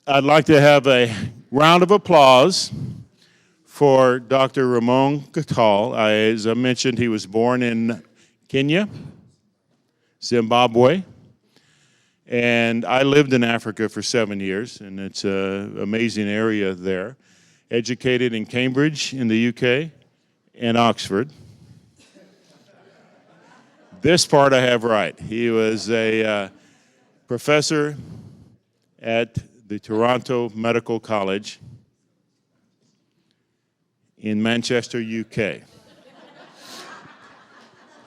I'd like to have a round of applause for Dr. Raman Gokal. As I mentioned, he was born in Kenya, Zimbabwe, and I lived in Africa for 7 years, and it's an amazing area there. Educated in Cambridge in the UK and Oxford. This part I have right. He was a professor at the Toronto Medical College in Manchester, UK.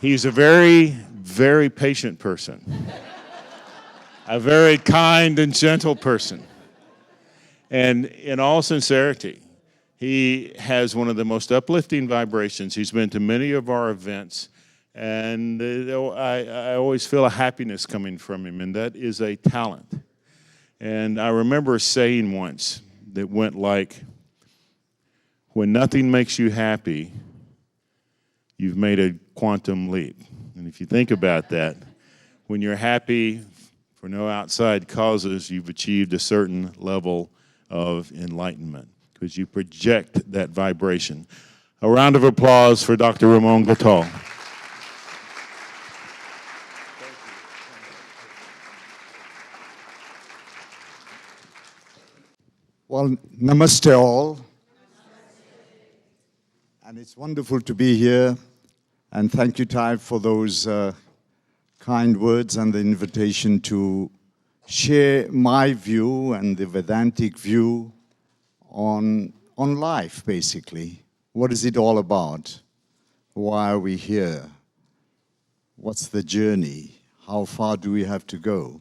He's a very, very patient person, a very kind and gentle person. And in all sincerity, he has one of the most uplifting vibrations. He's been to many of our events, and I always feel a happiness coming from him, and that is a talent. And I remember saying once that went like, when nothing makes you happy, you've made a quantum leap. And if you think about that, when you're happy for no outside causes, you've achieved a certain level of enlightenment because you project that vibration. A round of applause for Dr. Raman Gokal. Well, namaste all. And it's wonderful to be here. And thank you, Ty, for those kind words and the invitation to share my view and the Vedantic view on life, basically. What is it all about? Why are we here? What's the journey? How far do we have to go?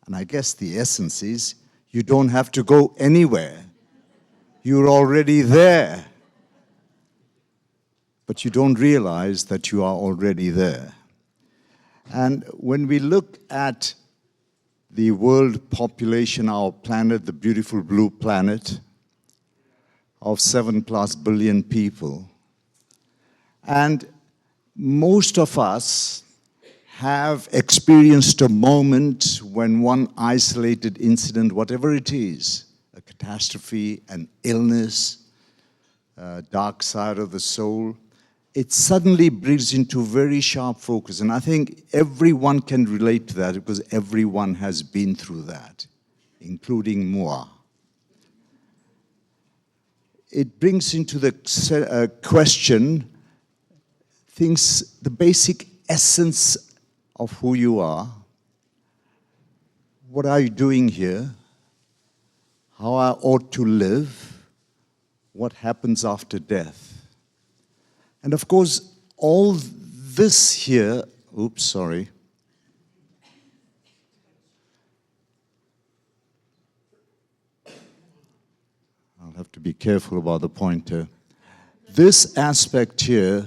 And I guess the essence is, you don't have to go anywhere. You're already there. But you don't realize that you are already there. And when we look at the world population, our planet, the beautiful blue planet of 7+ billion people, and most of us have experienced a moment when one isolated incident, whatever it is, a catastrophe, an illness, a dark side of the soul, it suddenly brings into very sharp focus. And I think everyone can relate to that because everyone has been through that, including moi. It brings into the question the basic essence of who you are. What are you doing here? How I ought to live? What happens after death? And of course, all this here, oops, sorry. I'll have to be careful about the pointer. This aspect here,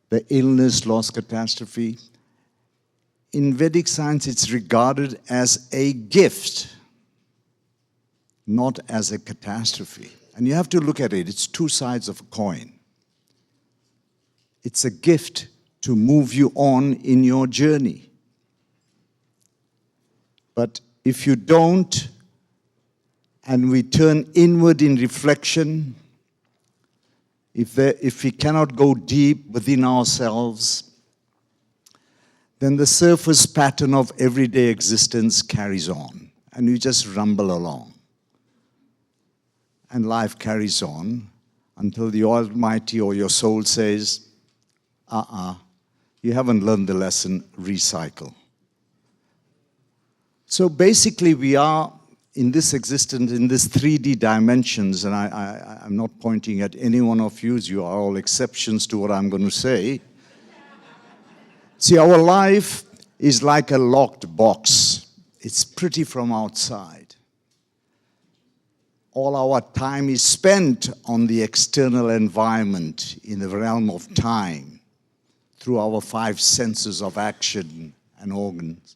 the illness, loss, catastrophe, in Vedic science, it's regarded as a gift, not as a catastrophe. And you have to look at it. It's two sides of a coin. It's a gift to move you on in your journey. But if you don't, and we turn inward in reflection, if we cannot go deep within ourselves, then the surface pattern of everyday existence carries on, and you just rumble along. And life carries on until the Almighty or your soul says, you haven't learned the lesson, recycle. So basically we are in this existence, in this 3D dimensions, and I'm not pointing at any one of you, you are all exceptions to what I'm going to say. See, our life is like a locked box. It's pretty from outside. All our time is spent on the external environment in the realm of time through our 5 senses of action and organs.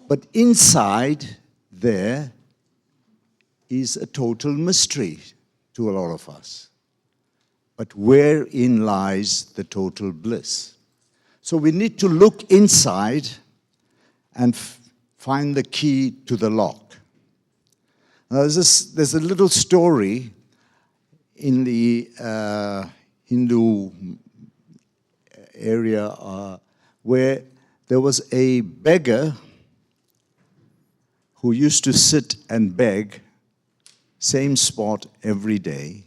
But inside there is a total mystery to a lot of us. But wherein lies the total bliss? So we need to look inside and find the key to the lock. Now, there's a little story in the Hindu area where there was a beggar who used to sit and beg, same spot every day.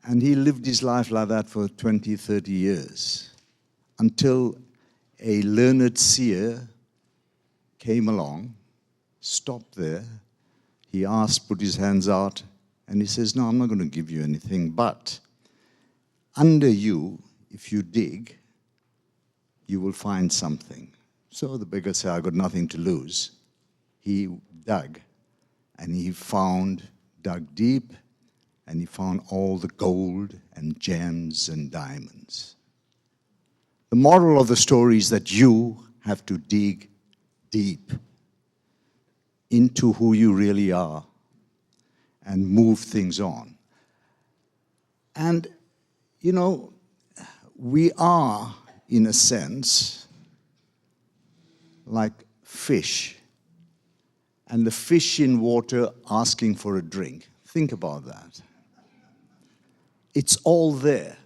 And he lived his life like that for 20, 30 years until a learned seer came along, stopped there. He asked, put his hands out, and he says, no, I'm not going to give you anything, but under you, if you dig, you will find something. So the beggar said, I've got nothing to lose. He dug, and he dug deep, and he found all the gold and gems and diamonds. The moral of the story is that you have to dig deep into who you really are and move things on. And, you know, we are, in a sense, like fish, and the fish in water asking for a drink. Think about that. It's all there.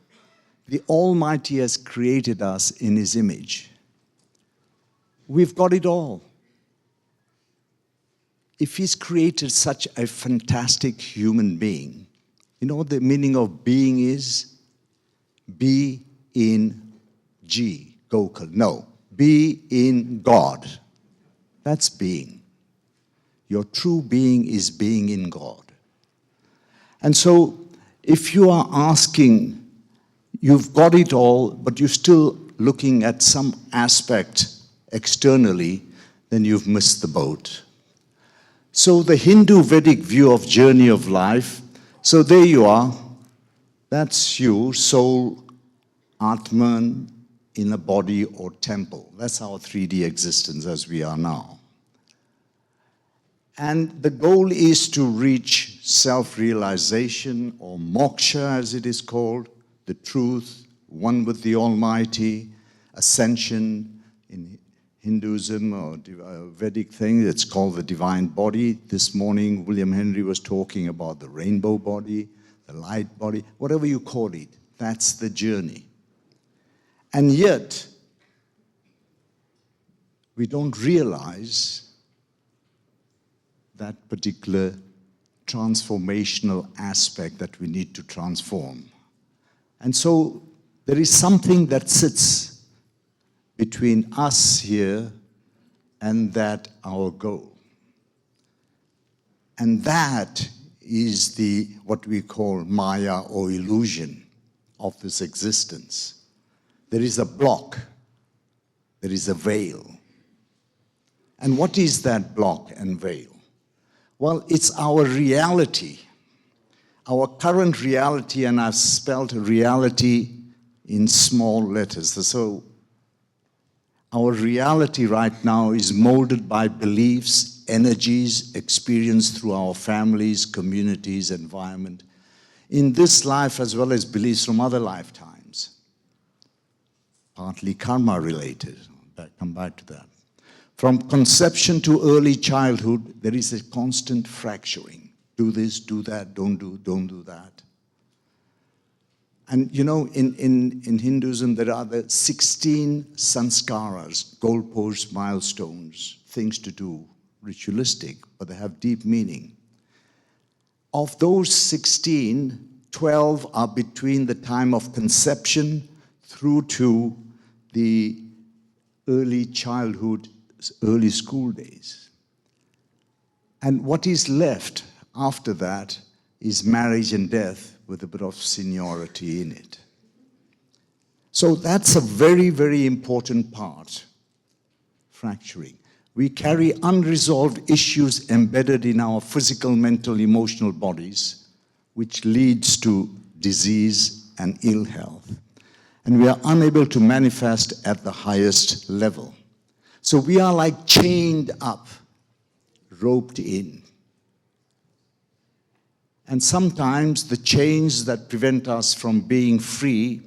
The Almighty has created us in His image. We've got it all. If He's created such a fantastic human being, you know what the meaning of being is? Be in G, Gokal. No, be in God. That's being. Your true being is being in God. And so, if you are asking, you've got it all, but you're still looking at some aspect externally, then you've missed the boat. So the Hindu Vedic view of journey of life, so there you are, that's you, soul, Atman, in a body or temple. That's our 3D existence as we are now. And the goal is to reach self-realization, or moksha as it is called, the truth, one with the Almighty, ascension in Hinduism or Vedic thing, it's called the divine body. This morning, William Henry was talking about the rainbow body, the light body, whatever you call it, that's the journey. And yet, we don't realize that particular transformational aspect that we need to transform. And so there is something that sits between us here and that our goal. And that is what we call Maya or illusion of this existence. There is a block, there is a veil. And what is that block and veil? Well, it's our reality, our current reality, and I've spelled reality in small letters. So our reality right now is molded by beliefs, energies, experienced through our families, communities, environment, in this life as well as beliefs from other lifetimes, partly karma related. I'll come back to that. From conception to early childhood, there is a constant fracturing. Do this, do that, don't do that. And you know, in Hinduism, there are the 16 sanskaras, goalposts, milestones, things to do, ritualistic, but they have deep meaning. Of those 16, 12 are between the time of conception through to the early childhood, early school days. And what is left after that is marriage and death with a bit of seniority in it. So that's a very, very important part, fracturing. We carry unresolved issues embedded in our physical, mental, emotional bodies, which leads to disease and ill health. And we are unable to manifest at the highest level. So we are like chained up, roped in. And sometimes the chains that prevent us from being free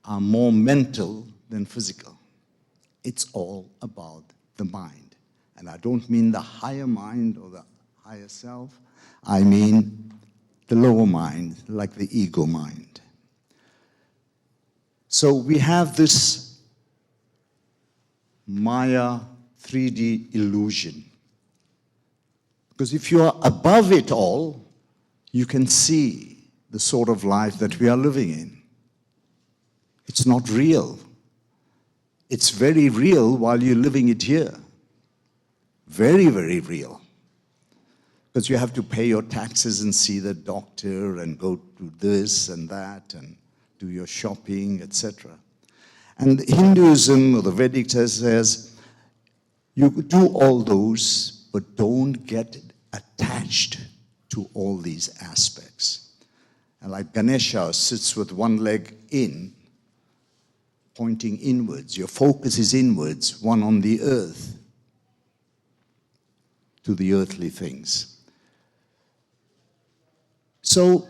are more mental than physical. It's all about the mind. And I don't mean the higher mind or the higher self. I mean the lower mind, like the ego mind. So we have this Maya 3D illusion. Because if you are above it all, you can see the sort of life that we are living in. It's not real. It's very real while you're living it here. Very, very real. Because you have to pay your taxes and see the doctor and go to this and that and do your shopping, etc. And Hinduism or the Vedic says, you do all those, but don't get attached to all these aspects. And like Ganesha sits with one leg in, pointing inwards. Your focus is inwards, one on the earth, to the earthly things. So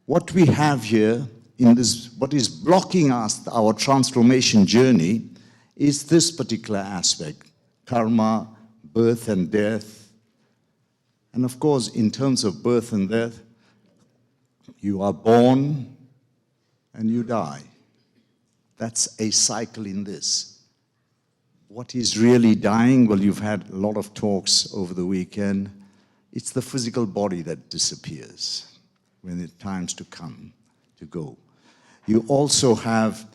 what we have here in this, what is blocking us, our transformation journey, is this particular aspect, karma, birth and death. And of course, in terms of birth and death, you are born and you die. That's a cycle in this. What is really dying? Well, you've had a lot of talks over the weekend. It's the physical body that disappears when it's times to come, to go. You also have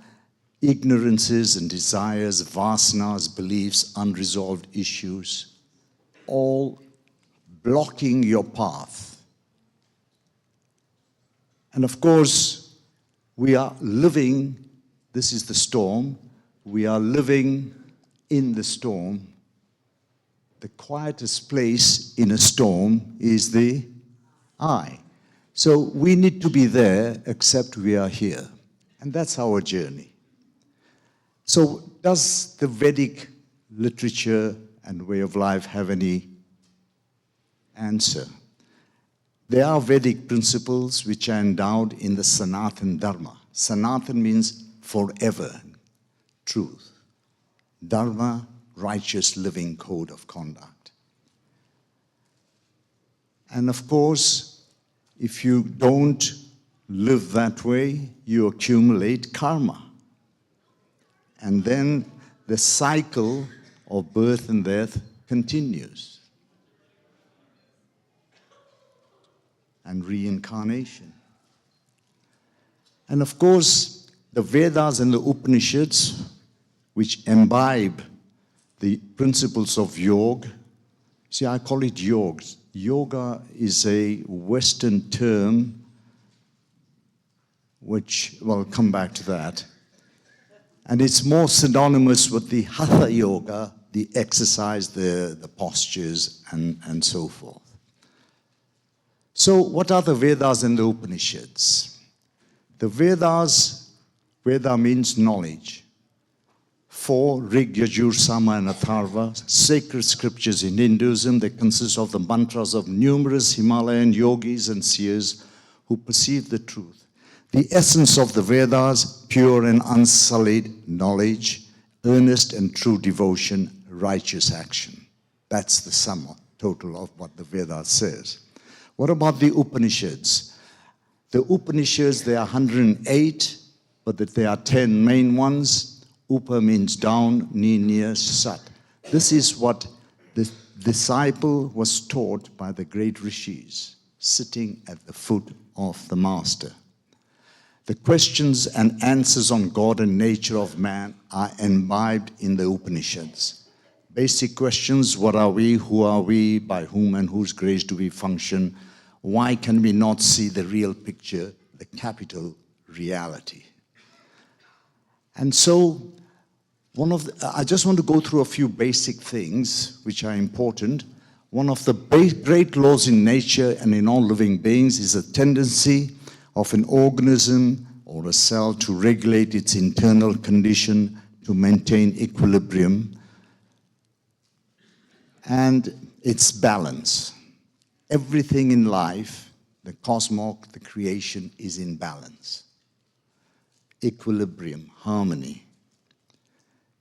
ignorances and desires, vasanas, beliefs, unresolved issues, all blocking your path. And of course, we are living, this is the storm, we are living in the storm. The quietest place in a storm is the eye. So we need to be there, except we are here. And that's our journey. So does the Vedic literature and way of life have any answer? There are Vedic principles which are endowed in the Sanatan Dharma. Sanatan means forever, truth. Dharma, righteous living code of conduct. And of course, if you don't live that way, you accumulate karma. And then the cycle of birth and death continues. And reincarnation. And of course, the Vedas and the Upanishads, which imbibe the principles of yoga. See, I call it yoga. Yoga is a Western term which, well, I'll come back to that. And it's more synonymous with the Hatha Yoga, the exercise, the postures, and so forth. So what are the Vedas and the Upanishads? The Vedas, Veda means knowledge. 4 Rig, Yajur, Sama, and Atharva, sacred scriptures in Hinduism. They consist of the mantras of numerous Himalayan yogis and seers who perceive the truth. The essence of the Vedas, pure and unsullied knowledge, earnest and true devotion, righteous action. That's the sum total of what the Vedas says. What about the Upanishads? The Upanishads, there are 108, but that there are 10 main ones. Upa means down, ni, near, sat. This is what the disciple was taught by the great rishis, sitting at the foot of the master. The questions and answers on God and nature of man are imbibed in the Upanishads. Basic questions: what are we, who are we, by whom and whose grace do we function? Why can we not see the real picture, the capital reality? And so, I just want to go through a few basic things which are important. One of the great laws in nature and in all living beings is a tendency of an organism or a cell to regulate its internal condition to maintain equilibrium and its balance. Everything in life, the cosmos, the creation, is in balance. Equilibrium, harmony.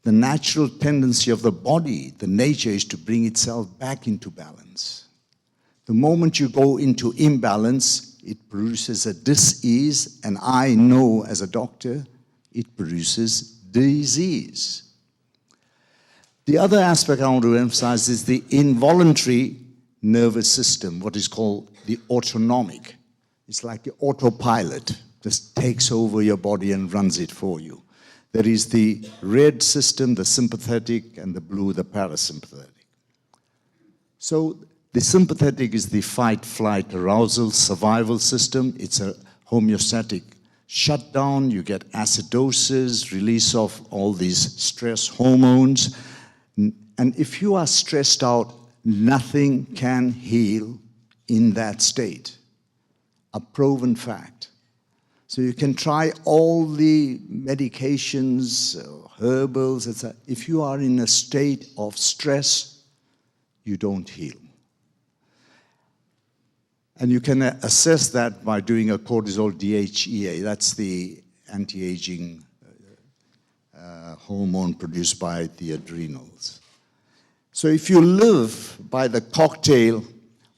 the natural tendency of the body, the nature, is to bring itself back into balance. The moment you go into imbalance, it produces a dis-ease, and I know as a doctor, it produces disease. The other aspect I want to emphasize is the involuntary nervous system, what is called the autonomic. It's like the autopilot, just takes over your body and runs it for you. There is the red system, the sympathetic, and the blue, the parasympathetic. So the sympathetic is the fight, flight, arousal, survival system. It's a homeostatic shutdown. You get acidosis, release of all these stress hormones. And if you are stressed out, nothing can heal in that state. A proven fact. So you can try all the medications, herbals, etc. If you are in a state of stress, you don't heal. And you can assess that by doing a cortisol DHEA. That's the anti-aging hormone produced by the adrenals. So if you live by the cocktail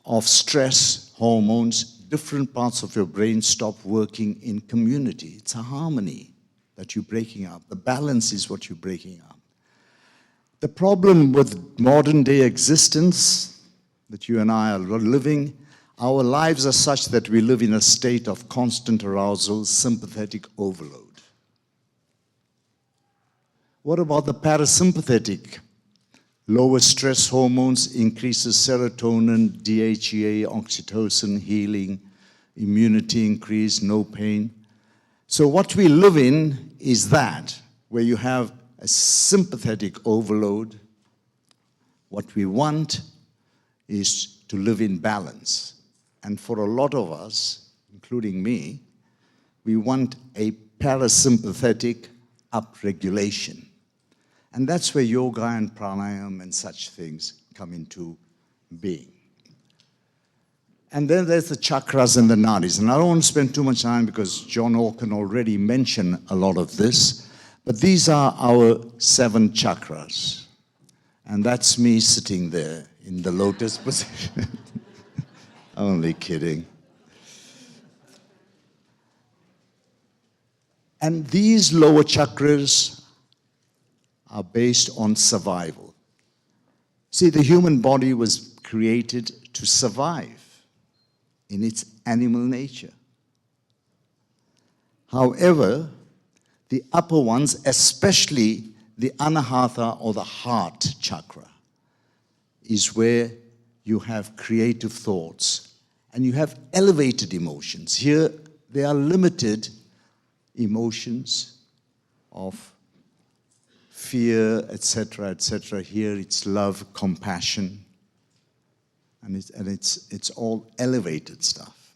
of stress hormones, different parts of your brain stop working in community. It's a harmony that you're breaking up. The balance is what you're breaking up. The problem with modern day existence that you and I are living, our lives are such that we live in a state of constant arousal, sympathetic overload. What about the parasympathetic? Lower stress hormones increases serotonin, DHEA, oxytocin, healing, immunity increase, no pain. So what we live in is that, where you have a sympathetic overload. What we want is to live in balance. And for a lot of us, including me, we want a parasympathetic upregulation. And that's where yoga and pranayam and such things come into being. And then there's the chakras and the nadis. And I don't want to spend too much time because John Orkin already mentioned a lot of this. But these are our 7 chakras. And that's me sitting there in the lotus position. Only kidding. And these lower chakras are based on survival. See, the human body was created to survive in its animal nature. However, the upper ones, especially the anahata or the heart chakra, is where you have creative thoughts and you have elevated emotions. Here, they are limited emotions of fear, etc., etc. Here it's love, compassion, and it's all elevated stuff.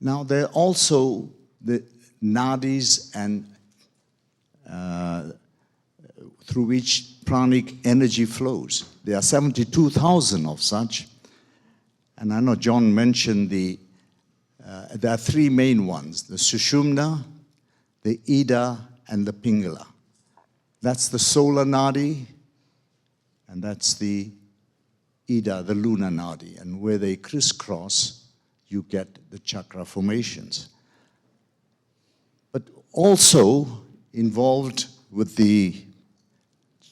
Now there are also the nadis and through which pranic energy flows. There are 72,000 of such, and I know John mentioned there are 3 main ones: the Sushumna, the Ida, and the Pingala. That's the solar nadi, and that's the Ida, the lunar nadi. And where they crisscross, you get the chakra formations. But also involved with the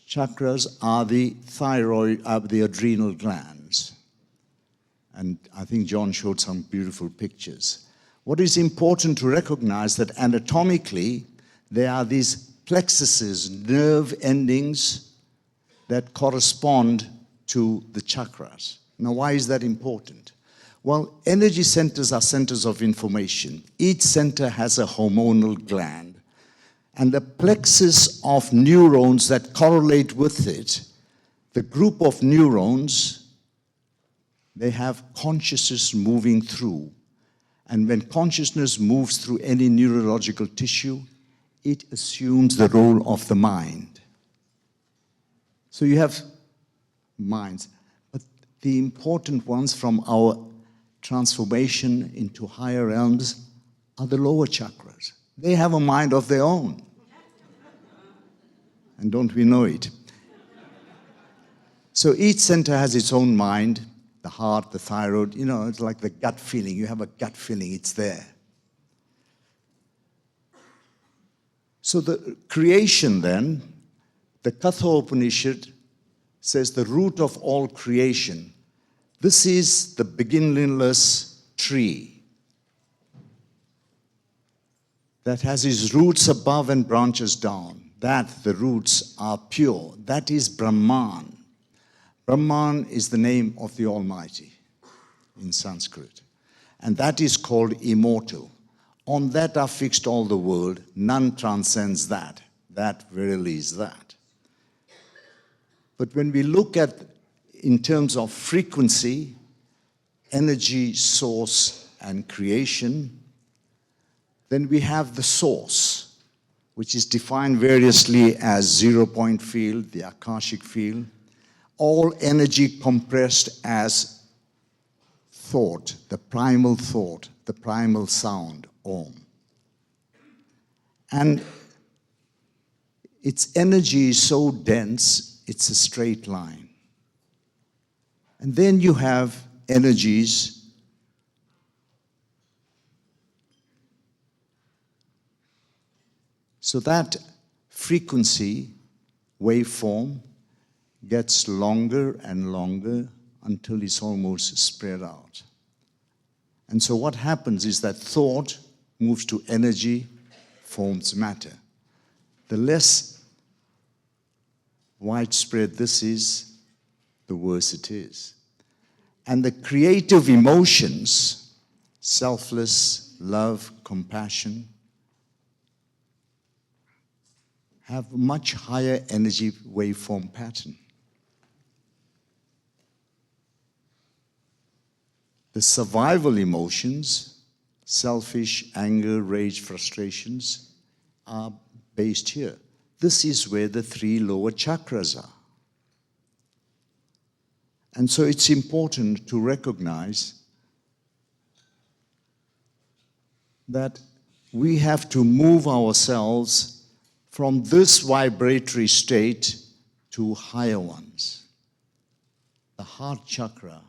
chakras are the thyroid, the adrenal glands. And I think John showed some beautiful pictures. What is important to recognize that anatomically, there are these plexuses, nerve endings that correspond to the chakras. Now, why is that important? Well, energy centers are centers of information. Each center has a hormonal gland. And the plexus of neurons that correlate with it, the group of neurons, they have consciousness moving through. And when consciousness moves through any neurological tissue, it assumes the role of the mind. So you have minds. But the important ones from our transformation into higher realms are the lower chakras. They have a mind of their own. And don't we know it? So each center has its own mind, the heart, the thyroid, it's like the gut feeling. You have a gut feeling, it's there. So the creation then, the Katha Upanishad says the root of all creation. This is the beginningless tree that has its roots above and branches down. That, the roots are pure. That is Brahman. Brahman is the name of the Almighty in Sanskrit. And that is called immortal. On that are fixed all the world. None transcends that. That verily is that. But when we look at, in terms of frequency, energy, source, and creation, then we have the source, which is defined variously as zero-point field, the Akashic field, all energy compressed as thought, the primal sound, Om. And its energy is so dense, it's a straight line. And then you have energies so that frequency waveform gets longer and longer until it's almost spread out. And so what happens is that thought moves to energy, forms matter. The less widespread this is, the worse it is. And the creative emotions, selfless, love, compassion, have a much higher energy waveform pattern. The survival emotions, selfish, anger, rage, frustrations, are based here. This is where the 3 lower chakras are. And so it's important to recognize that we have to move ourselves from this vibratory state to higher ones. The heart chakra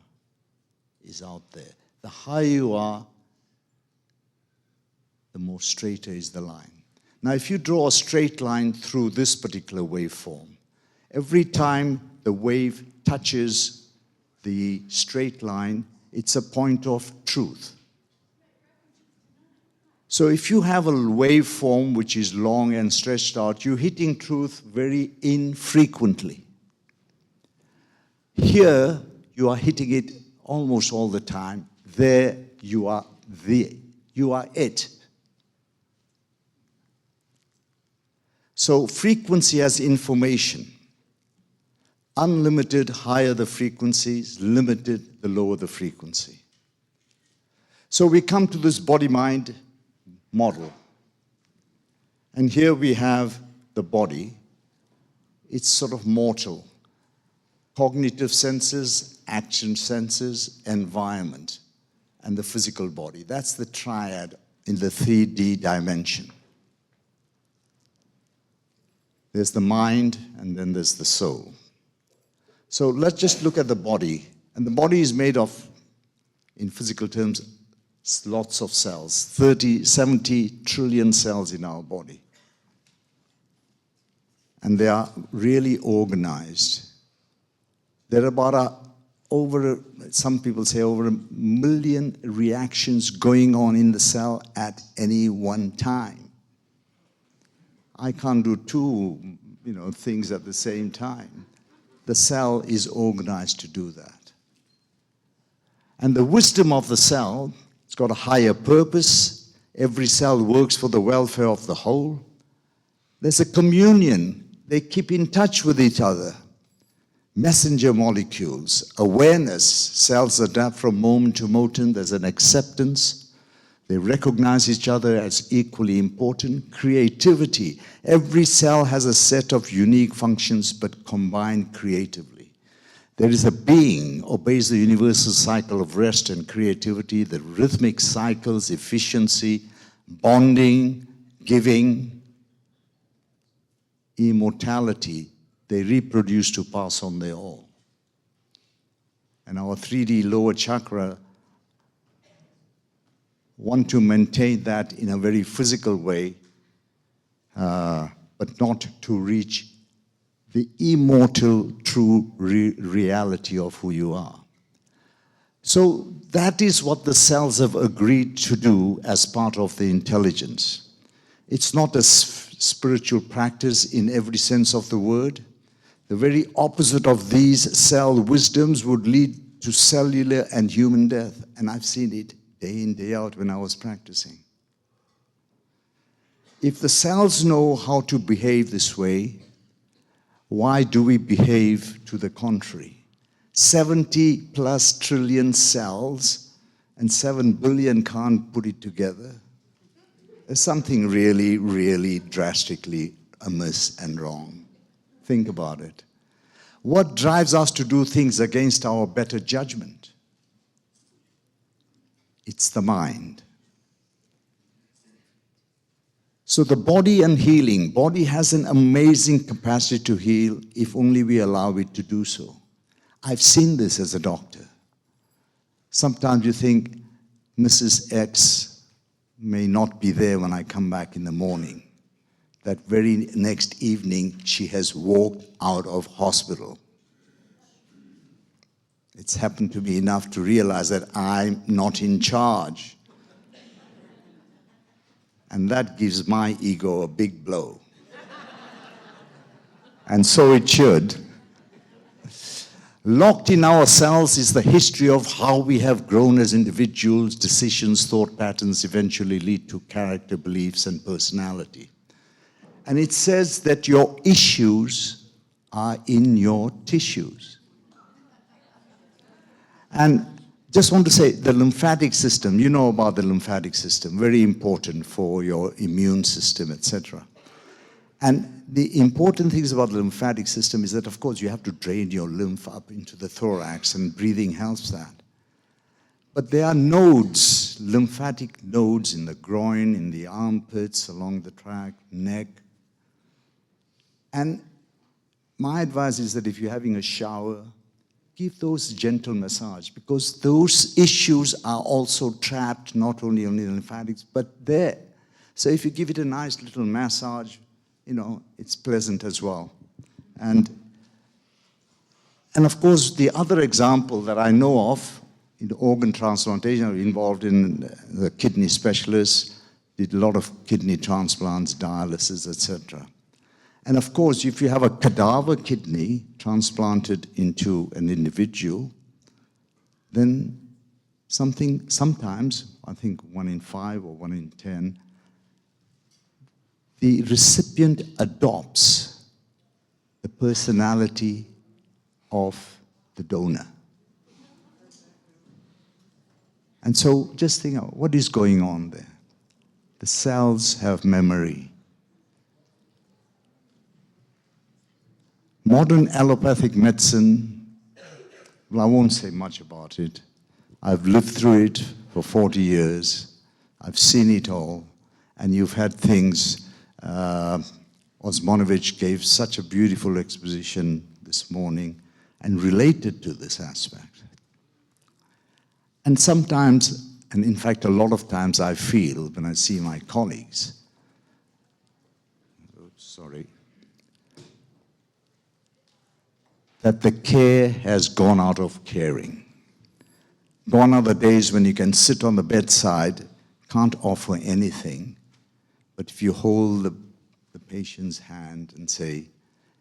is out there. The higher you are, the more straighter is the line. Now, if you draw a straight line through this particular waveform, every time the wave touches the straight line, it's a point of truth. So if you have a waveform which is long and stretched out, you're hitting truth very infrequently. Here, you are hitting it almost all the time. There, you are it. So frequency has information. Unlimited, higher the frequencies, limited, the lower the frequency. So we come to this body-mind model. And here we have the body. It's sort of mortal. Cognitive senses, action senses, environment, and the physical body. That's the triad in the 3D dimension. There's the mind, and then there's the soul. So let's just look at the body. And the body is made of, in physical terms, lots of cells, 70 trillion cells in our body. And they are really organized. There are about some people say over 1 million reactions going on in the cell at any one time. I can't do 2, things at the same time. The cell is organized to do that. And the wisdom of the cell, it's got a higher purpose. Every cell works for the welfare of the whole. There's a communion. They keep in touch with each other. Messenger molecules, awareness, cells adapt from moment to moment. There's an acceptance. They recognize each other as equally important. Creativity. Every cell has a set of unique functions but combined creatively. There is a being, obeys the universal cycle of rest and creativity, the rhythmic cycles, efficiency, bonding, giving, immortality, they reproduce to pass on their all. And our 3D lower chakra want to maintain that in a very physical way, but not to reach the immortal true reality of who you are. So that is what the cells have agreed to do as part of the intelligence. It's not a spiritual practice in every sense of the word. The very opposite of these cell wisdoms would lead to cellular and human death. And I've seen it day in, day out when I was practicing. If the cells know how to behave this way, why do we behave to the contrary? 70 plus trillion cells and 7 billion can't put it together. There's something really, really drastically amiss and wrong. Think about it. What drives us to do things against our better judgment? It's the mind. So the body and healing. Body has an amazing capacity to heal if only we allow it to do so. I've seen this as a doctor. Sometimes you think Mrs. X may not be there when I come back in the morning. That very next evening, she has walked out of hospital. It's happened to me enough to realize that I'm not in charge. And that gives my ego a big blow. And so it should. Locked in ourselves is the history of how we have grown as individuals. Decisions, thought patterns eventually lead to character, beliefs, and personality. And it says that your issues are in your tissues. And just want to say, the lymphatic system, you know about the lymphatic system, very important for your immune system, etc. And the important things about the lymphatic system is that, of course, you have to drain your lymph up into the thorax, and breathing helps that. But there are nodes, lymphatic nodes in the groin, in the armpits, along the tract, neck. And my advice is that if you're having a shower, give those gentle massage, because those issues are also trapped not only in the lymphatics, but there. So if you give it a nice little massage, you know, it's pleasant as well. And of course, the other example that I know of in organ transplantation, I'm involved in the kidney specialists, did a lot of kidney transplants, dialysis, etc. And of course, if you have a cadaver kidney transplanted into an individual, then sometimes, I think 1 in 5 or 1 in 10, the recipient adopts the personality of the donor. And so just think of what is going on there. The cells have memory. Modern allopathic medicine, well, I won't say much about it. I've lived through it for 40 years. I've seen it all. And you've had things, Osmanovich gave such a beautiful exposition this morning and related to this aspect. And sometimes, and in fact a lot of times I feel when I see my colleagues, that the care has gone out of caring. Gone are the days when you can sit on the bedside, can't offer anything, but if you hold the patient's hand and say,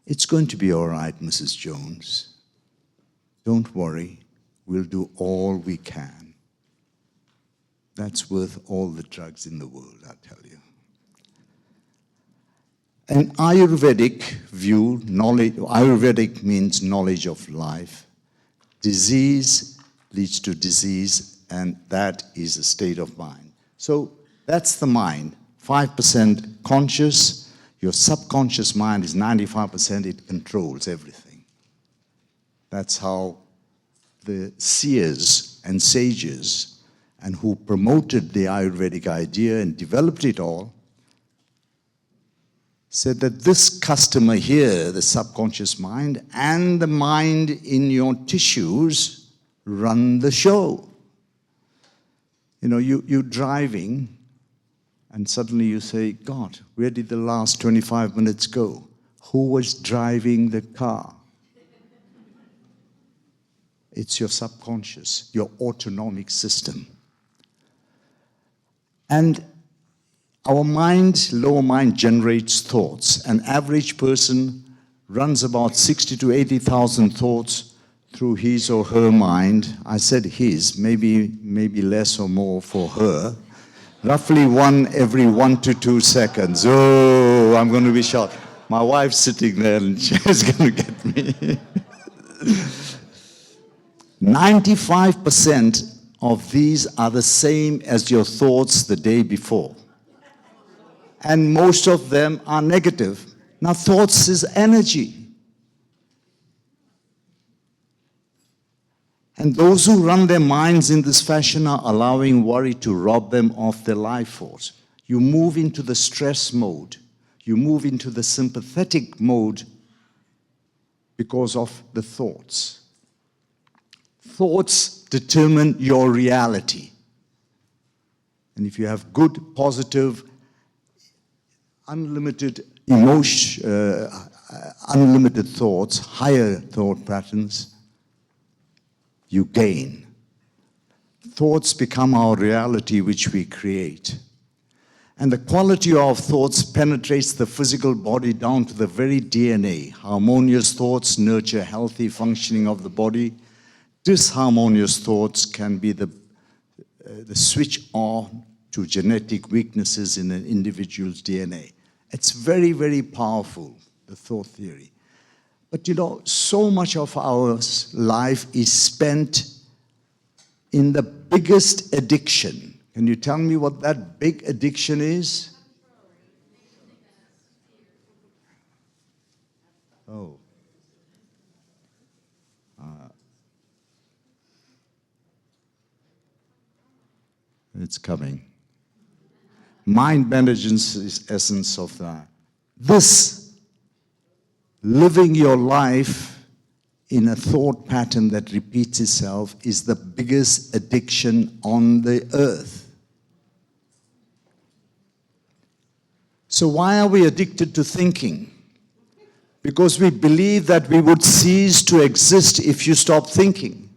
"It's going to be all right, Mrs. Jones. Don't worry, we'll do all we can." That's worth all the drugs in the world, I tell you. An Ayurvedic view, Ayurvedic means knowledge of life. Disease leads to disease, and that is a state of mind. So that's the mind, 5% conscious. Your subconscious mind is 95%, it controls everything. That's how the seers and sages, and who promoted the Ayurvedic idea and developed it all, said that this customer here, the subconscious mind, and the mind in your tissues run the show. You know, you're driving, and suddenly you say, God, where did the last 25 minutes go? Who was driving the car? It's your subconscious, your autonomic system. And our mind, lower mind, generates thoughts. An average person runs about 60 to 80,000 thoughts through his or her mind. I said his, maybe less or more for her. Roughly one every 1 to 2 seconds. Oh, I'm going to be shot. My wife's sitting there and she's going to get me. 95% of these are the same as your thoughts the day before. And most of them are negative. Now, thoughts is energy. And those who run their minds in this fashion are allowing worry to rob them of their life force. You move into the stress mode. You move into the sympathetic mode because of the thoughts. Thoughts determine your reality. And if you have good, positive, unlimited emotion, unlimited thoughts, higher thought patterns, you gain. Thoughts become our reality which we create. And the quality of thoughts penetrates the physical body down to the very DNA. Harmonious thoughts nurture healthy functioning of the body. Disharmonious thoughts can be the switch on to genetic weaknesses in an individual's DNA. It's very, very powerful, the thought theory. But you know, so much of our life is spent in the biggest addiction. Can you tell me what that big addiction is? Oh. It's coming. Mind management is essence of that. This, living your life in a thought pattern that repeats itself, is the biggest addiction on the earth. So why are we addicted to thinking? Because we believe that we would cease to exist if you stop thinking.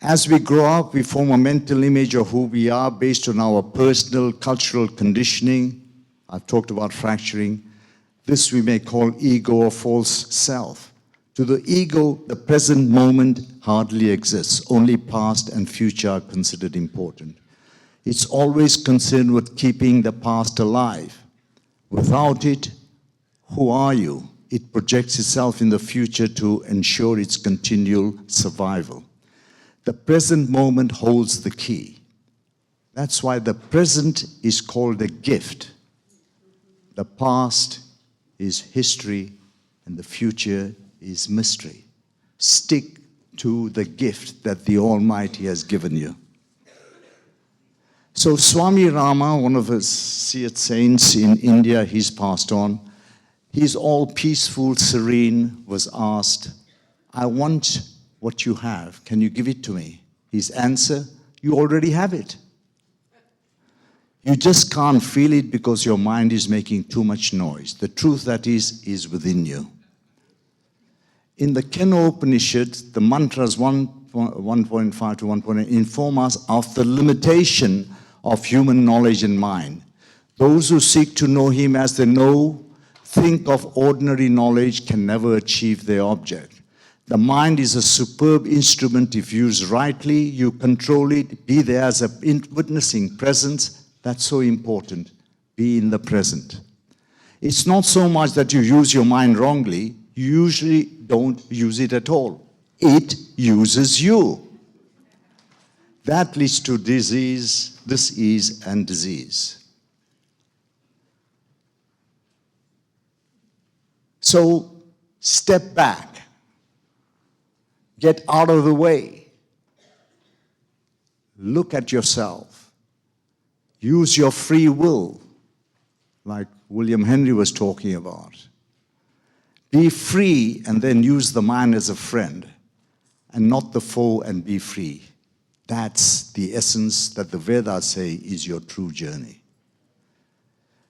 As we grow up, we form a mental image of who we are based on our personal, cultural conditioning. I've talked about fracturing. This we may call ego or false self. To the ego, the present moment hardly exists. Only past and future are considered important. It's always concerned with keeping the past alive. Without it, who are you? It projects itself in the future to ensure its continual survival. The present moment holds the key. That's why the present is called a gift. The past is history, and the future is mystery. Stick to the gift that the Almighty has given you. So Swami Rama, one of the saints in India, he's passed on. He's all peaceful, serene, was asked, I want what you have. Can you give it to me? His answer, you already have it. You just can't feel it because your mind is making too much noise. The truth that is within you. In the Kena Upanishad, the mantras 1.5 to 1.8 inform us of the limitation of human knowledge and mind. Those who seek to know him as they know, think of ordinary knowledge, can never achieve their object. The mind is a superb instrument. If used rightly, you control it. Be there as a witnessing presence. That's so important. Be in the present. It's not so much that you use your mind wrongly. You usually don't use it at all. It uses you. That leads to disease, dis-ease, and disease. So, step back. Get out of the way. Look at yourself. Use your free will, like William Henry was talking about. Be free and then use the mind as a friend and not the foe, and be free. That's the essence that the Vedas say is your true journey.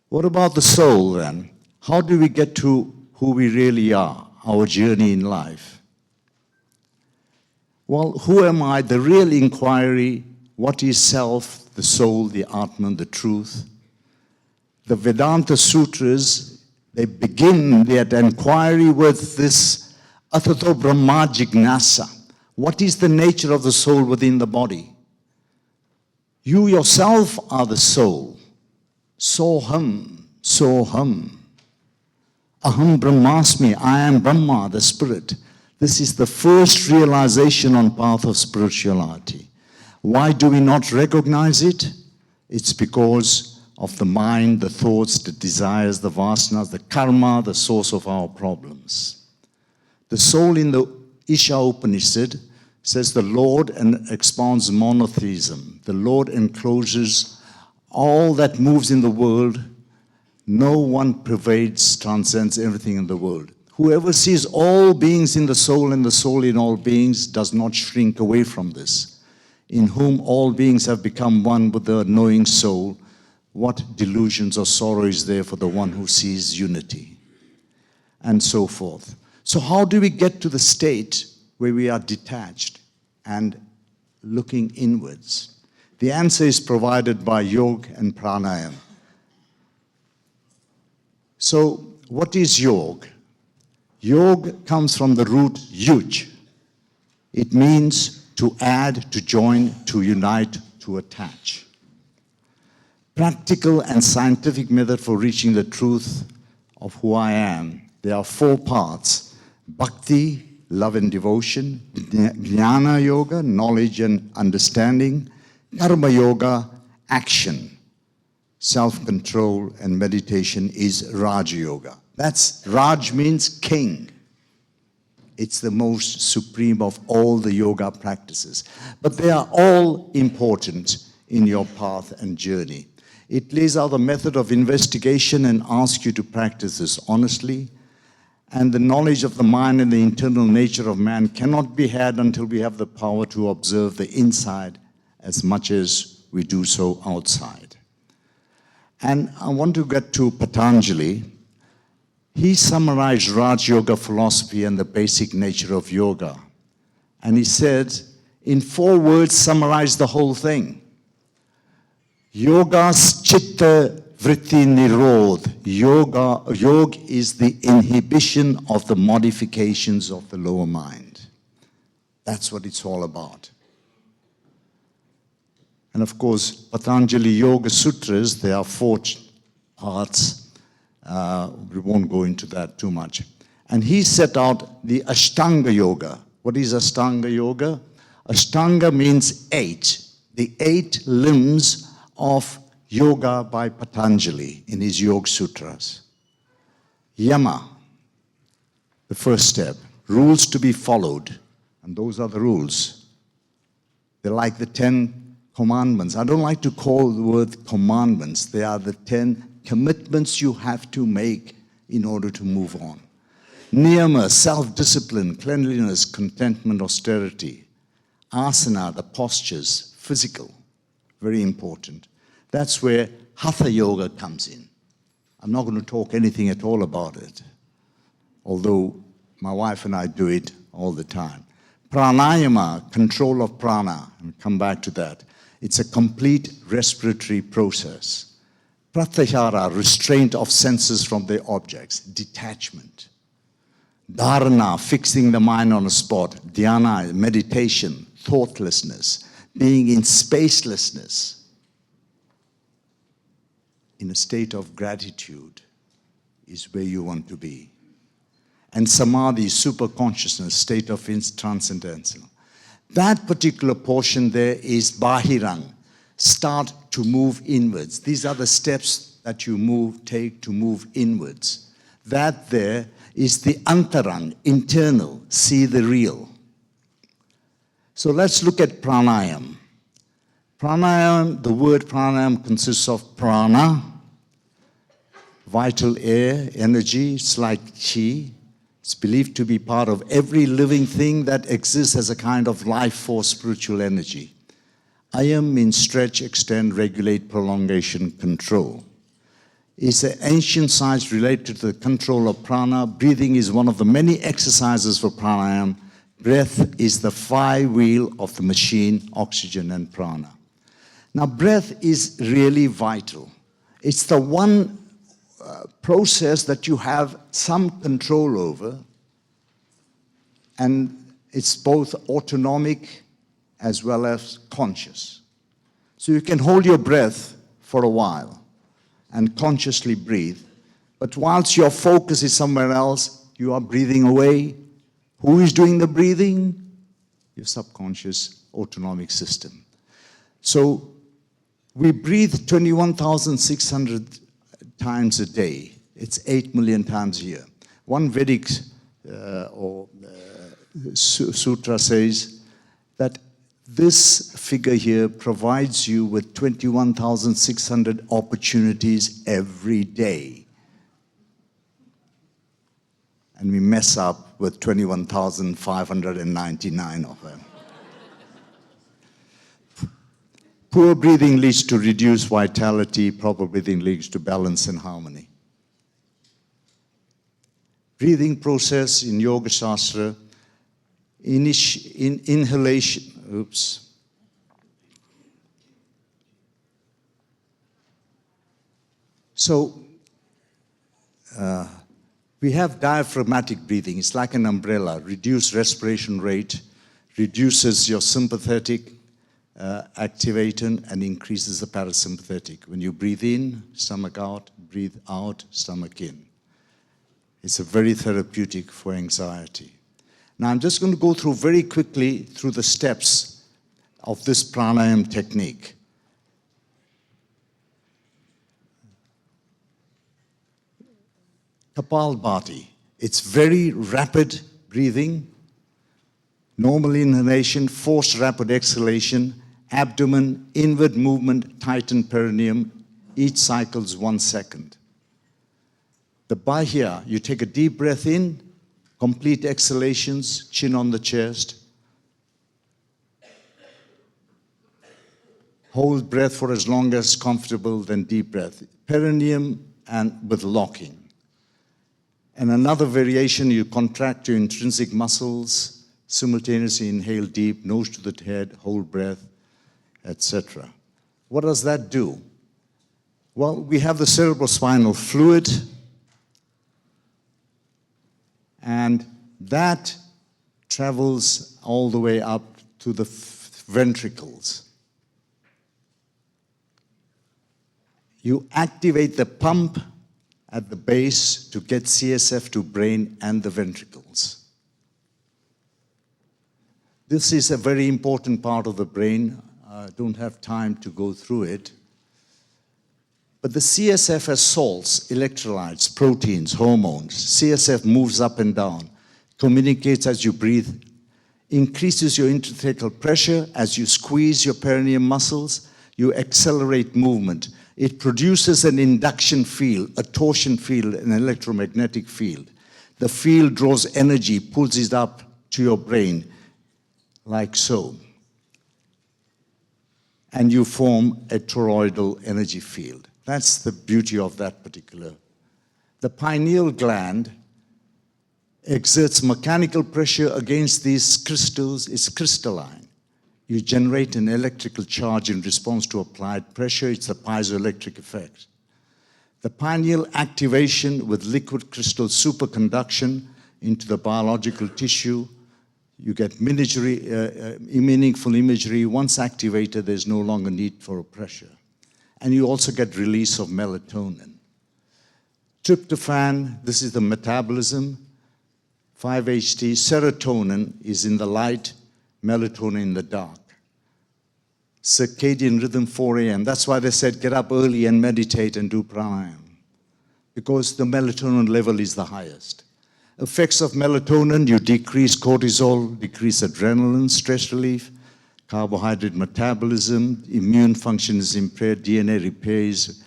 What about the soul then? How do we get to who we really are, our journey in life? Well, who am I? The real inquiry, what is self, the soul, the Atman, the truth? The Vedanta Sutras, they begin their inquiry with this Atato Brahma Jignasa. What is the nature of the soul within the body? You yourself are the soul. Soham, Soham. Aham Brahmasmi, I am Brahma, the spirit. This is the first realization on path of spirituality. Why do we not recognize it? It's because of the mind, the thoughts, the desires, the vasanas, the karma, the source of our problems. The soul in the Isha Upanishad says the Lord and expounds monotheism. The Lord encloses all that moves in the world. No one pervades, transcends everything in the world. Whoever sees all beings in the soul and the soul in all beings does not shrink away from this. In whom all beings have become one with the knowing soul, what delusions or sorrow is there for the one who sees unity? And so forth. So how do we get to the state where we are detached and looking inwards? The answer is provided by Yog and Pranayam. So what is Yog? Yog comes from the root yuj. It means to add, to join, to unite, to attach. Practical and scientific method for reaching the truth of who I am. There are 4 parts: bhakti, love and devotion; jnana yoga, knowledge and understanding; karma yoga, action; self-control and meditation is Raja yoga. That's Raj means king. It's the most supreme of all the yoga practices. But they are all important in your path and journey. It lays out a method of investigation and asks you to practice this honestly. And the knowledge of the mind and the internal nature of man cannot be had until we have the power to observe the inside as much as we do so outside. And I want to get to Patanjali. He summarized Raj Yoga philosophy and the basic nature of yoga. And he said, in 4 words, summarize the whole thing. Yogas chitta vritti nirodh. Yoga is the inhibition of the modifications of the lower mind. That's what it's all about. And of course, Patanjali Yoga Sutras, there are 4 parts. We won't go into that too much. And he set out the Ashtanga Yoga. What is Ashtanga Yoga? Ashtanga means 8. The 8 limbs of yoga by Patanjali in his Yoga Sutras. Yama, the first step. Rules to be followed. And those are the rules. They're like the 10 commandments. I don't like to call the word commandments. They are the 10 commitments you have to make in order to move on. Niyama, self-discipline, cleanliness, contentment, austerity. Asana, the postures, physical, very important. That's where Hatha Yoga comes in. I'm not going to talk anything at all about it, although my wife and I do it all the time. Pranayama, control of prana, I'll come back to that. It's a complete respiratory process. Pratyahara, restraint of senses from their objects, detachment. Dharana, fixing the mind on a spot. Dhyana, meditation, thoughtlessness, being in spacelessness, in a state of gratitude is where you want to be. And samadhi, super consciousness, state of transcendental. That particular portion there is bahirang. Start to move inwards. These are the steps that you take to move inwards. That there is the antarang, internal, see the real. So let's look at pranayam. Pranayam, the word pranayam consists of prana, vital air, energy. It's like chi. It's believed to be part of every living thing that exists as a kind of life force, spiritual energy. Ayam means stretch, extend, regulate, prolongation, control. It's an ancient science related to the control of prana. Breathing is one of the many exercises for pranayam. Breath is the flywheel of the machine, oxygen and prana. Now, breath is really vital. It's the one process that you have some control over, and it's both autonomic as well as conscious. So you can hold your breath for a while and consciously breathe, but whilst your focus is somewhere else, you are breathing away. Who is doing the breathing? Your subconscious autonomic system. So we breathe 21,600 times a day. It's 8 million times a year. One Vedic sutra says that this figure here provides you with 21,600 opportunities every day. And we mess up with 21,599 of them. Poor breathing leads to reduced vitality. Proper breathing leads to balance and harmony. Breathing process in Yoga Shastra, inhalation, oops. So, we have diaphragmatic breathing. It's like an umbrella. Reduced respiration rate, reduces your sympathetic activator and increases the parasympathetic. When you breathe in, stomach out, breathe out, stomach in. It's a very therapeutic for anxiety. Now I'm just going to go through very quickly through the steps of this pranayam technique. Kapalbhati. It's very rapid breathing, normal inhalation, forced rapid exhalation, abdomen, inward movement, tighten perineum. Each cycles 1 second. The bahya, you take a deep breath in, complete exhalations, chin on the chest. Hold breath for as long as comfortable, then deep breath. Perineum and with locking. And another variation, you contract your intrinsic muscles, simultaneously inhale deep, nose to the head, hold breath, etc. What does that do? Well, we have the cerebrospinal fluid, and that travels all the way up to the ventricles. You activate the pump at the base to get CSF to brain and the ventricles. This is a very important part of the brain. I don't have time to go through it. But the CSF has salts, electrolytes, proteins, hormones. CSF moves up and down, communicates as you breathe, increases your intrathecal pressure. As you squeeze your perineum muscles, you accelerate movement. It produces an induction field, a torsion field, an electromagnetic field. The field draws energy, pulls it up to your brain, like so. And you form a toroidal energy field. That's the beauty of that particular. The pineal gland exerts mechanical pressure against these crystals. It's crystalline. You generate an electrical charge in response to applied pressure. It's the piezoelectric effect. The pineal activation with liquid crystal superconduction into the biological tissue. You get meaningful imagery. Once activated, there's no longer need for a pressure. And you also get release of melatonin. Tryptophan, this is the metabolism. 5-HT, serotonin is in the light, melatonin in the dark. Circadian rhythm, 4 a.m. That's why they said get up early and meditate and do pranayam, because the melatonin level is the highest. Effects of melatonin, you decrease cortisol, decrease adrenaline, stress relief, carbohydrate metabolism, immune function is impaired, DNA repairs,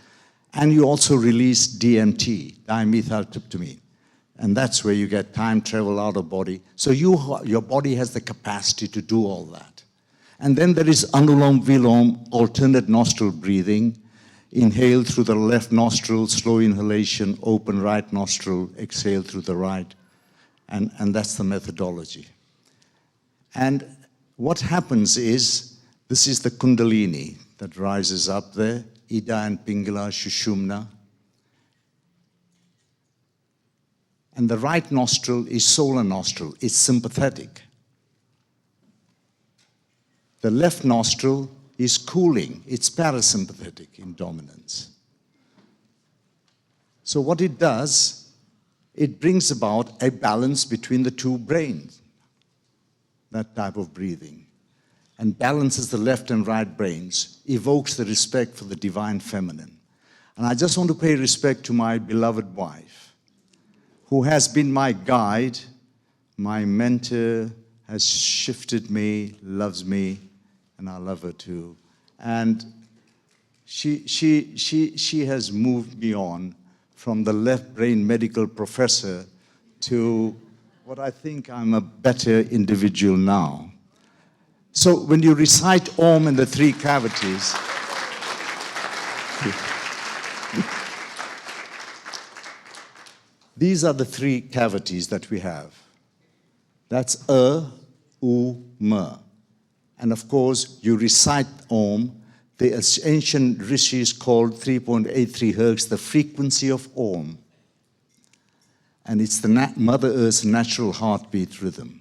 And you also release DMT, dimethyltryptamine. And that's where you get time travel out of body. So your body has the capacity to do all that. And then there is Anulom Vilom, alternate nostril breathing. Inhale through the left nostril, slow inhalation, open right nostril, exhale through the right. And that's the methodology. And what happens is, this is the Kundalini that rises up there, Ida and Pingala, Shushumna. And the right nostril is solar nostril, it's sympathetic. The left nostril is cooling, it's parasympathetic in dominance. So what it does, it brings about a balance between the two brains, that type of breathing, and balances the left and right brains, evokes the respect for the divine feminine. And I just want to pay respect to my beloved wife, who has been my guide, my mentor, has shifted me, loves me, and I love her too. And she has moved me on from the left brain medical professor to what I think I'm a better individual now. So when you recite Om in the three cavities, these are the three cavities that we have. That's U, M. And of course, you recite Om. The ancient rishis called 3.83 hertz the frequency of Om. And it's the Mother Earth's natural heartbeat rhythm.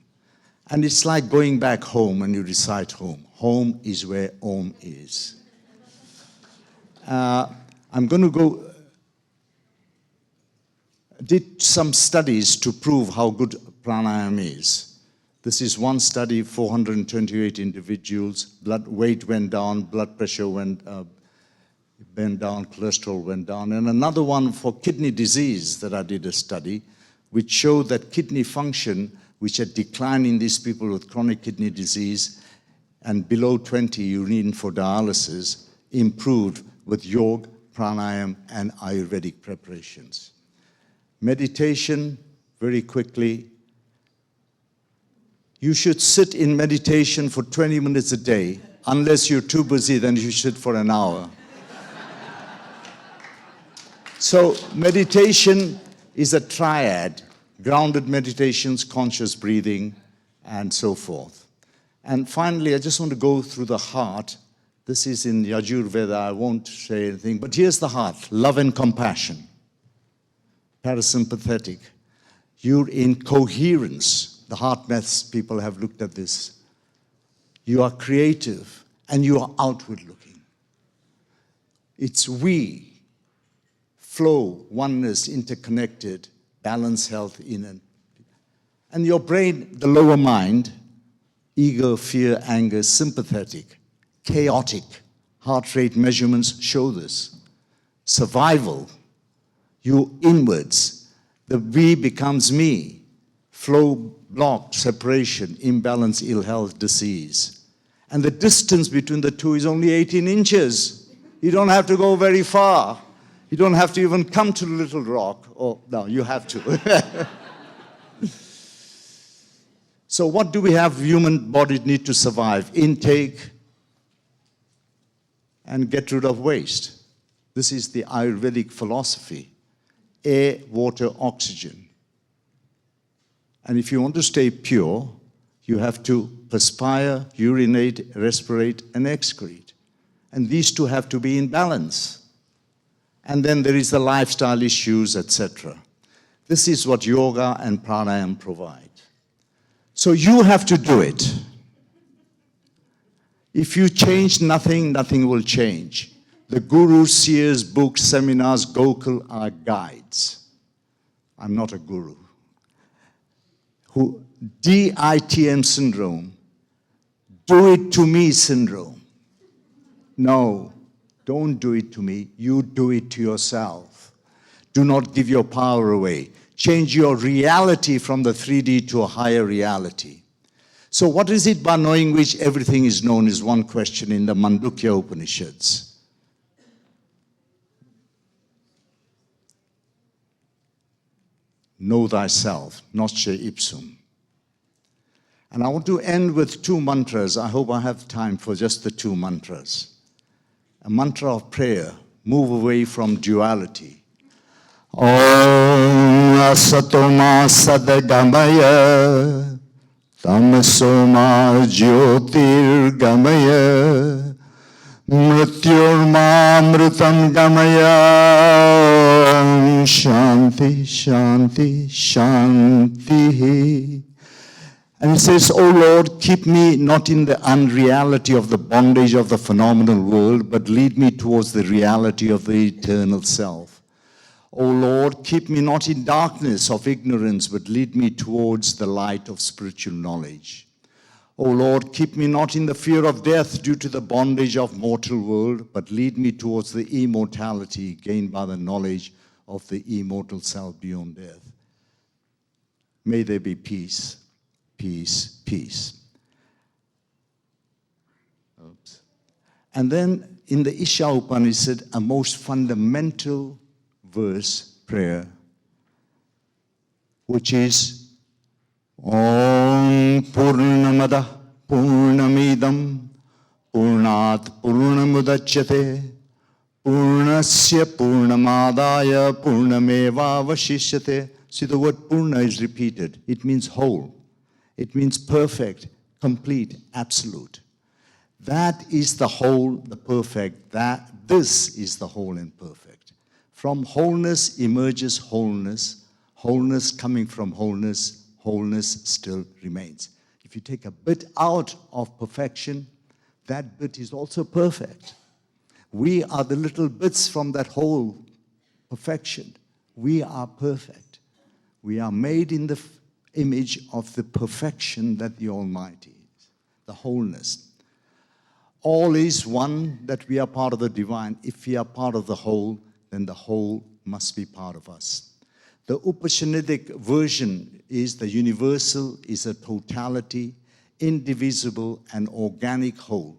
And it's like going back home when you recite home. Home is where Om is. I'm going to go... did some studies to prove how good pranayam is. This is one study, 428 individuals, blood weight went down, blood pressure went down, cholesterol went down. And another one for kidney disease that I did a study, which showed that kidney function, which had declined in these people with chronic kidney disease, and below 20 you need for dialysis, improved with Yog, Pranayam, and Ayurvedic preparations. Meditation, very quickly. You should sit in meditation for 20 minutes a day. Unless you're too busy, then you should for an hour. So meditation is a triad: grounded meditations, conscious breathing, and so forth. And finally, I just want to go through the heart. This is in Ayurveda, I won't say anything, but here's the heart: love and compassion. Parasympathetic. You're in coherence. The heart maths people have looked at this. You are creative and you are outward looking. It's we, flow, oneness, interconnected, balance, health, in and your brain, the lower mind, ego, fear, anger, sympathetic, chaotic. Heart rate measurements show this. Survival. You inwards, the we becomes me, flow, block, separation, imbalance, ill health, disease. And the distance between the two is only 18 inches. You don't have to go very far. You don't have to even come to Little Rock. Oh, no, you have to. So what do we have human bodies need to survive? Intake and get rid of waste. This is the Ayurvedic philosophy. Air, water, oxygen. And if you want to stay pure, you have to perspire, urinate, respirate, and excrete. And these two have to be in balance. And then there is the lifestyle issues, etc. This is what yoga and pranayam provide. So you have to do it. If you change nothing, nothing will change. The gurus, seers, books, seminars, Gokal are guides. I'm not a guru. DITM syndrome, do it to me syndrome. No, don't do it to me. You do it to yourself. Do not give your power away. Change your reality from the 3D to a higher reality. So what is it by knowing which everything is known is one question in the Mandukya Upanishads. know thyself, noce ipsum. And I want to end with two mantras. I hope I have time for just the two mantras. A mantra of prayer, move away from duality. Om asatoma sadagamaya tamasoma jyotirgamaya mrityormamritam gamaya shanti shanti shanti. And it says, "O Lord, keep me not in the unreality of the bondage of the phenomenal world, but lead me towards the reality of the eternal self. O Lord, keep me not in darkness of ignorance, but lead me towards the light of spiritual knowledge. O Lord, keep me not in the fear of death due to the bondage of mortal world, but lead me towards the immortality gained by the knowledge of the immortal self beyond death. May there be peace. Peace, peace." Oops. And then in the Isha Upanishad, a most fundamental verse, prayer, which is Om Purnamada Purnamidam Purnat Purnamudachyate Purnasya Purnamadaya Purnameva Vashishyate. See, the word Purna is repeated. It means whole. It means perfect, complete, absolute. That is the whole, the perfect. This is the whole and perfect. From wholeness emerges wholeness. Wholeness coming from wholeness, wholeness still remains. If you take a bit out of perfection, that bit is also perfect. We are the little bits from that whole perfection. We are perfect. We are made in the image of the perfection that the Almighty is, the wholeness. All is one, that we are part of the divine. If we are part of the whole, then the whole must be part of us. The Upanishadic version is the universal is a totality, indivisible and organic whole.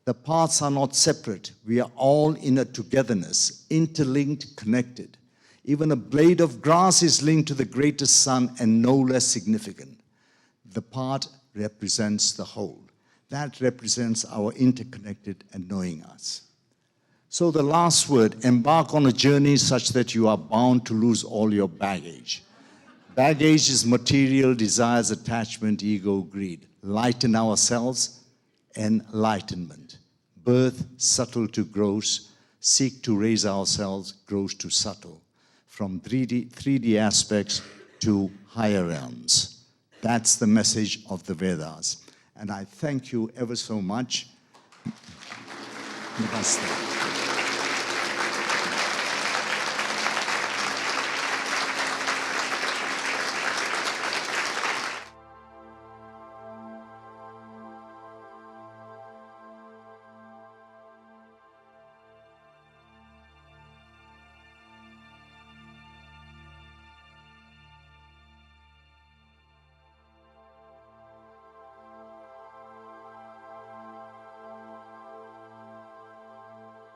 The parts are not separate. We are all in a togetherness, interlinked, connected. Even a blade of grass is linked to the greatest sun and no less significant. The part represents the whole. That represents our interconnected and knowing us. So the last word, embark on a journey such that you are bound to lose all your baggage. Baggage is material, desires, attachment, ego, greed. Lighten ourselves, enlightenment. Birth, subtle to gross. Seek to raise ourselves, gross to subtle. From 3D aspects to higher realms. That's the message of the Vedas. And I thank you ever so much. Namaste.